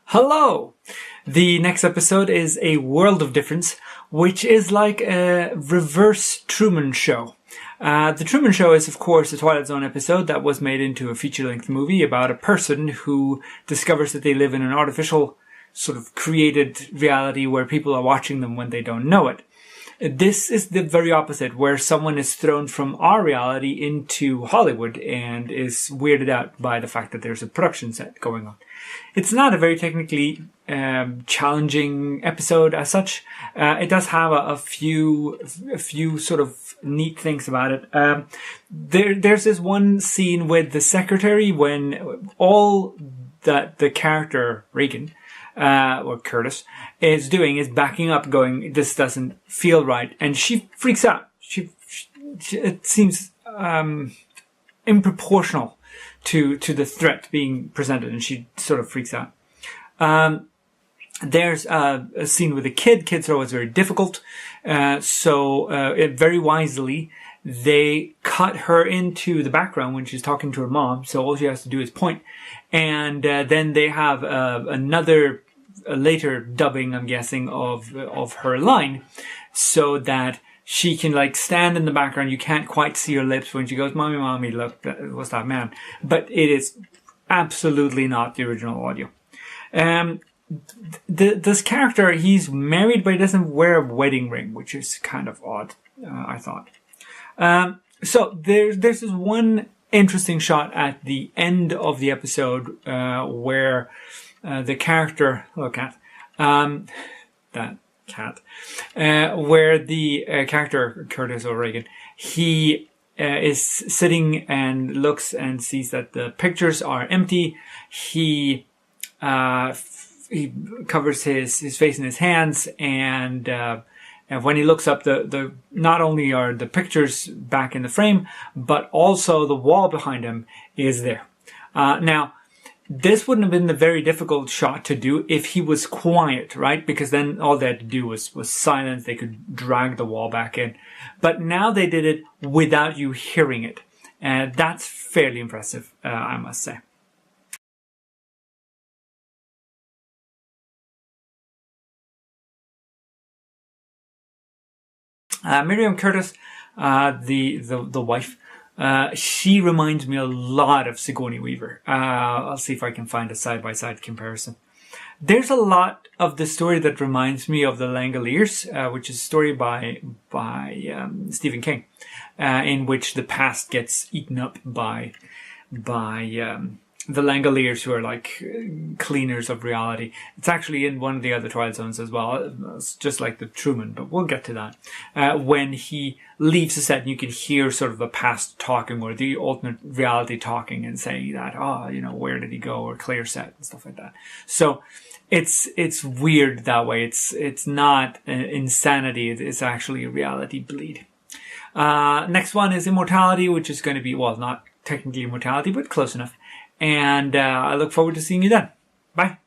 Hello! The next episode is A World of Difference, which is like a reverse Truman Show. The Truman Show is, of course, a Twilight Zone episode that was made into a feature-length movie about a person who discovers that they live in an artificial, sort of created reality where people are watching them when they don't know it. This is the very opposite, where someone is thrown from our reality into Hollywood and is weirded out by the fact that there's a production set going on. It's not a very technically challenging episode as such. It does have a few sort of neat things about it. There's this one scene with the secretary when all that the character Reagan or Curtis is doing is backing up, going, "This doesn't feel right," and she freaks out. It seems improportional to the threat being presented, and she sort of freaks out. There's a scene with a kid. Kids are always very difficult, so very wisely they cut her into the background when she's talking to her mom, so all she has to do is point. And then they have another later dubbing, I'm guessing, of her line, so that she can like stand in the background. You can't quite see her lips when she goes, "Mommy, mommy, look, that was that man." But it is absolutely not the original audio. This character, he's married, but he doesn't wear a wedding ring, which is kind of odd, I thought. So there's this one interesting shot at the end of the episode where the character, where the character Curtis O'Regan, he is sitting and looks and sees that the pictures are empty. He covers his face in his hands, and when he looks up, the not only are the pictures back in the frame, but also the wall behind him is there. Now, this wouldn't have been the very difficult shot to do if he was quiet, right? Because then all they had to do was silence. They could drag the wall back in. But now they did it without you hearing it. And that's fairly impressive, I must say. Miriam Curtis, the wife, she reminds me a lot of Sigourney Weaver. I'll see if I can find a side-by-side comparison. There's a lot of the story that reminds me of The Langoliers, which is a story by Stephen King, in which the past gets eaten up by the Langoliers, who are like cleaners of reality. It's actually in one of the other Twilight Zones as well. It's just like the Truman, but we'll get to that. When he leaves the set, and you can hear sort of the past talking, or the alternate reality talking, and saying that, where did he go, or clear set, and stuff like that. So it's weird that way. It's not insanity. It's actually a reality bleed. Next one is Immortality, which is going to be, well, not technically immortality, but close enough. And I look forward to seeing you then. Bye.